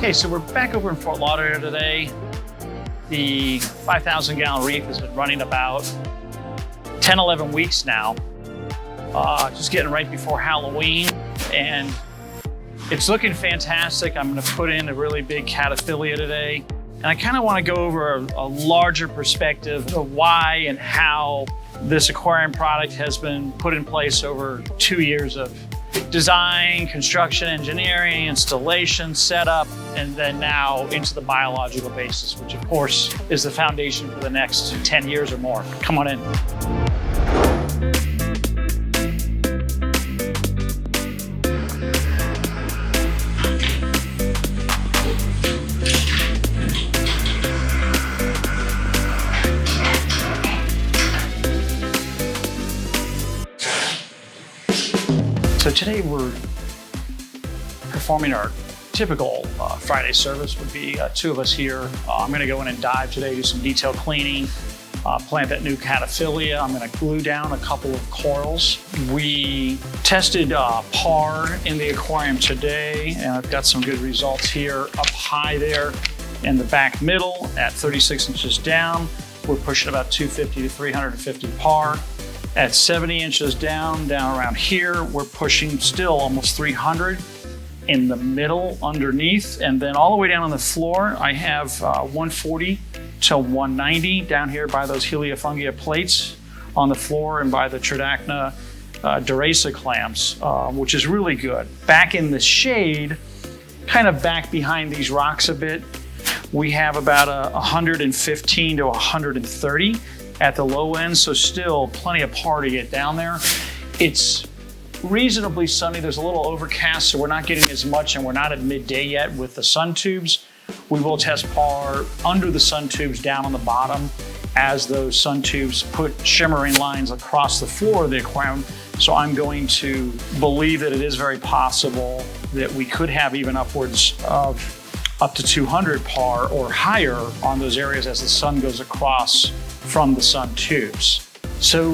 Okay, so we're back over in Fort Lauderdale today. The 5,000 gallon reef has been running about 10, 11 weeks now. Just getting right before Halloween, and it's looking fantastic. I'm gonna put in a really big cataphilia today. And I kind of want to go over a larger perspective of why and how this aquarium product has been put in place over 2 years of design, construction, engineering, installation, setup, and then now into the biological basis, which of course is the foundation for the next 10 years or more. Come on in. So today we're performing our typical Friday service. Would be two of us here. I'm gonna go in and dive today, do some detail cleaning, plant that new cataphilia. I'm gonna glue down a couple of corals. We tested PAR in the aquarium today, and I've got some good results here. Up high there in the back middle at 36 inches down, we're pushing about 250 to 350 PAR. At 70 inches down around here, we're pushing still almost 300 in the middle underneath. And then all the way down on the floor, I have 140 to 190 down here by those Heliofungia plates on the floor and by the Tridacna Durasa clamps, which is really good. Back in the shade, kind of back behind these rocks a bit, we have about 115 to 130 at the low end, so still plenty of PAR to get down there. It's reasonably sunny. There's a little overcast, so we're not getting as much, and we're not at midday yet with the sun tubes. We will test PAR under the sun tubes down on the bottom as those sun tubes put shimmering lines across the floor of the aquarium. So I'm going to believe that it is very possible that we could have even upwards of up to 200 PAR or higher on those areas as the sun goes across from the sun tubes. So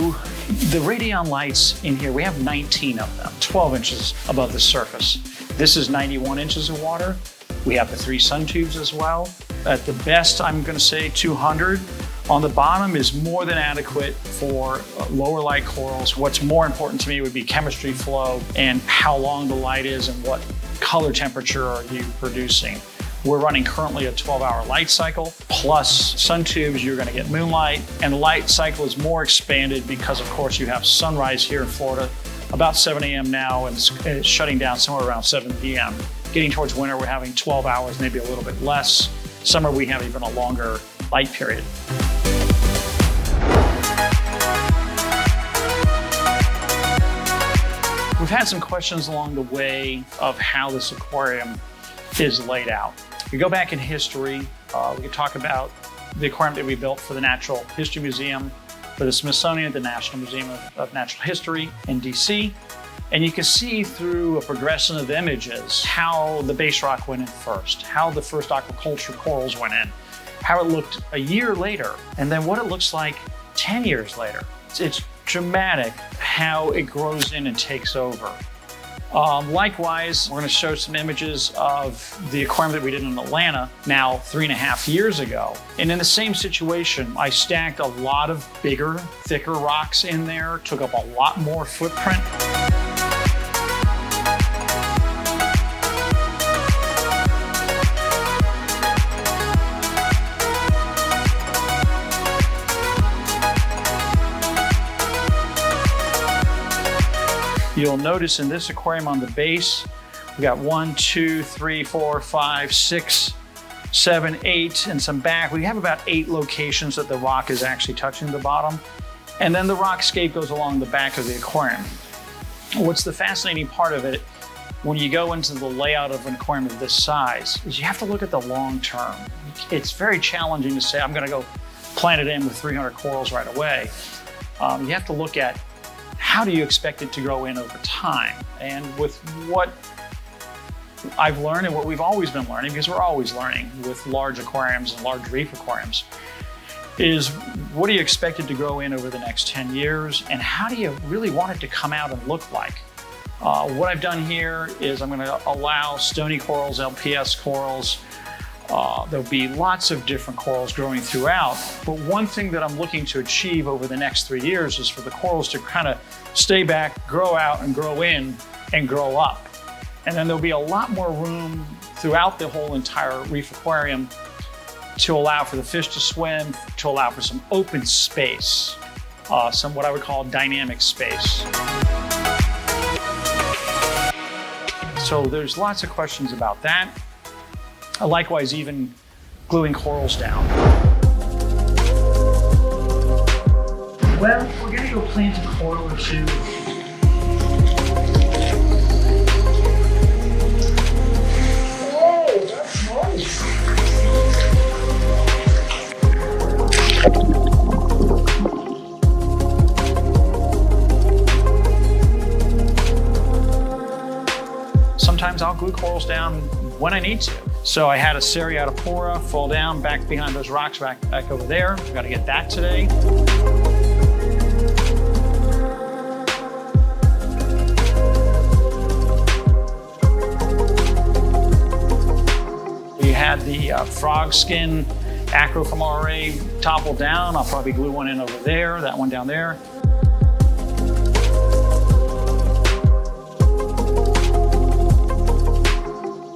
the Radion lights in here, we have 19 of them, 12 inches above the surface. This is 91 inches of water. We have the 3 sun tubes as well. At the best, I'm gonna say 200. On the bottom is more than adequate for lower light corals. What's more important to me would be chemistry flow and how long the light is and what color temperature are you producing. We're running currently a 12-hour light cycle, plus sun tubes, you're gonna get moonlight, and the light cycle is more expanded because of course you have sunrise here in Florida about 7 a.m. now, and it's shutting down somewhere around 7 p.m. Getting towards winter, we're having 12 hours, maybe a little bit less. Summer, we have even a longer light period. We've had some questions along the way of how this aquarium is laid out. We go back in history, we could talk about the aquarium that we built for the Natural History Museum, for the Smithsonian, the National Museum of Natural History in DC. And you can see through a progression of images how the base rock went in first, how the first aquaculture corals went in, how it looked a year later, and then what it looks like 10 years later. It's dramatic how it grows in and takes over. Likewise, we're going to show some images of the aquarium that we did in Atlanta now 3.5 years ago. And in the same situation, I stacked a lot of bigger, thicker rocks in there, took up a lot more footprint. You'll notice in this aquarium on the base, we got 1, 2, 3, 4, 5, 6, 7, 8, and some back. We have about 8 locations that the rock is actually touching the bottom. And then the rock scape goes along the back of the aquarium. What's the fascinating part of it, when you go into the layout of an aquarium of this size, is you have to look at the long term. It's very challenging to say, I'm gonna go plant it in with 300 corals right away. You have to look at how do you expect it to grow in over time? And with what I've learned and what we've always been learning, because we're always learning with large aquariums and large reef aquariums, is what do you expect it to grow in over the next 10 years? And how do you really want it to come out and look like? What I've done here is I'm going to allow stony corals, LPS corals. There'll be lots of different corals growing throughout. But one thing that I'm looking to achieve over the next 3 years is for the corals to kind of stay back, grow out and grow in and grow up. And then there'll be a lot more room throughout the whole entire reef aquarium to allow for the fish to swim, to allow for some open space, some what I would call dynamic space. So there's lots of questions about that. Likewise, even gluing corals down. Well, we're gonna go plant a coral or two. Oh, that's nice. Sometimes I'll glue corals down when I need to. So I had a Seriatopora fall down back behind those rocks back over there. We've got to get that today. We had the frog skin acro from RA toppled down. I'll probably glue one in over there, that one down there.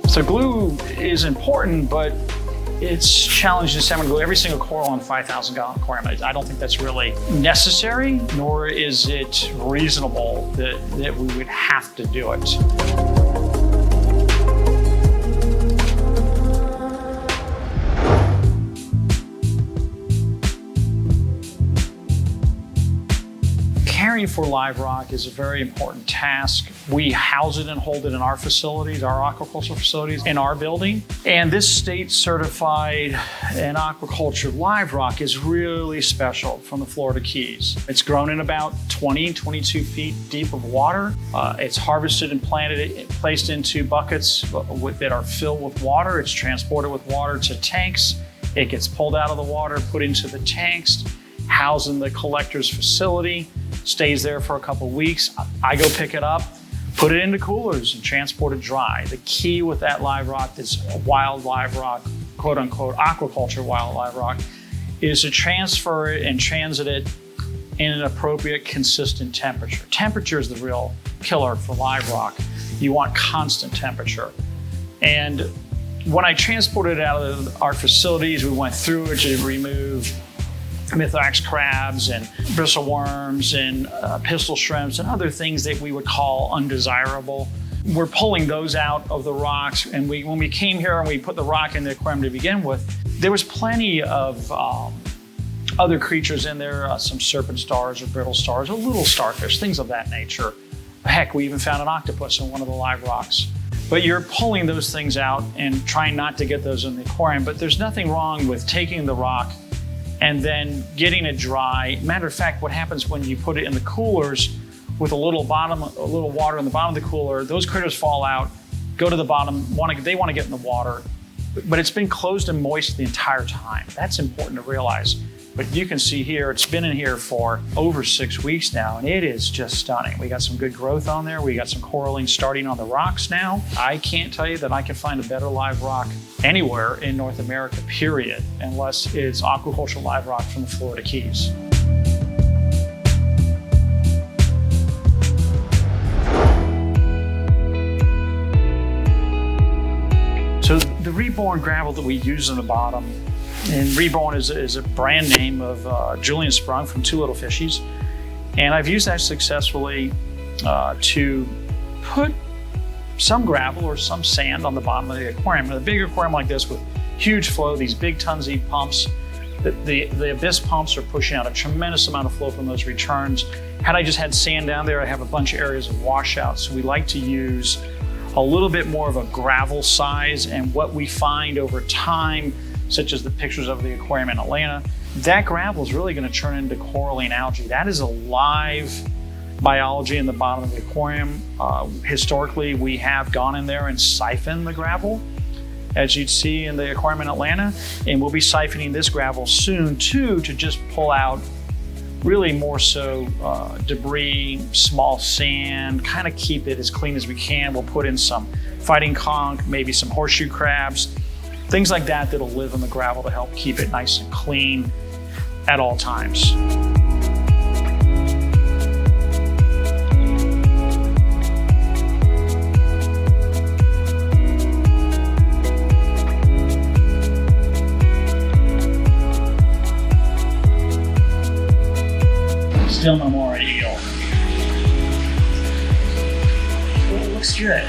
So glue is important, but it's challenging to say I'm going to glue every single coral in a 5,000-gallon aquarium. I don't think that's really necessary, nor is it reasonable that we would have to do it. Caring for live rock is a very important task. We house it and hold it in our facilities, our aquaculture facilities in our building. And this state certified and aquaculture live rock is really special from the Florida Keys. It's grown in about 22 feet deep of water. It's harvested and planted, placed into buckets that are filled with water. It's transported with water to tanks. It gets pulled out of the water, put into the tanks, housed in the collector's facility, stays there for a couple of weeks. I go pick it up, put it into coolers and transport it dry. The key with that live rock, that's wild live rock, quote unquote, aquaculture wild live rock, is to transfer it and transit it in an appropriate, consistent temperature. Temperature is the real killer for live rock. You want constant temperature. And when I transported it out of our facilities, we went through it to remove Mythox crabs and bristle worms and pistol shrimps and other things that we would call undesirable. We're pulling those out of the rocks, and when we came here and we put the rock in the aquarium to begin with, there was plenty of other creatures in there, some serpent stars or brittle stars, or little starfish, things of that nature. Heck, we even found an octopus in one of the live rocks. But you're pulling those things out and trying not to get those in the aquarium, but there's nothing wrong with taking the rock and then getting it dry. Matter of fact, what happens when you put it in the coolers with a little water in the bottom of the cooler, those critters fall out, go to the bottom, they want to get in the water, but it's been closed and moist the entire time. That's important to realize. But you can see here, it's been in here for over 6 weeks now, and it is just stunning. We got some good growth on there. We got some coralline starting on the rocks now. I can't tell you that I can find a better live rock anywhere in North America, period, unless it's aquaculture live rock from the Florida Keys. So the Reborn gravel that we use on the bottom, and Reborn is a brand name of Julian Sprung from Two Little Fishies. And I've used that successfully to put some gravel or some sand on the bottom of the aquarium. In a big aquarium like this with huge flow, these big Tunzi pumps, the Abyss pumps are pushing out a tremendous amount of flow from those returns. Had I just had sand down there, I have a bunch of areas of washout. So we like to use a little bit more of a gravel size, and what we find over time, such as the pictures of the aquarium in Atlanta, that gravel is really going to turn into coralline algae. That is a live biology in the bottom of the aquarium. Historically, we have gone in there and siphoned the gravel, as you'd see in the aquarium in Atlanta, and we'll be siphoning this gravel soon too, to just pull out really more so debris, small sand, kind of keep it as clean as we can. We'll put in some fighting conch, maybe some horseshoe crabs, things like that that'll live in the gravel to help keep it nice and clean at all times. Still no more eel. Well, it looks good.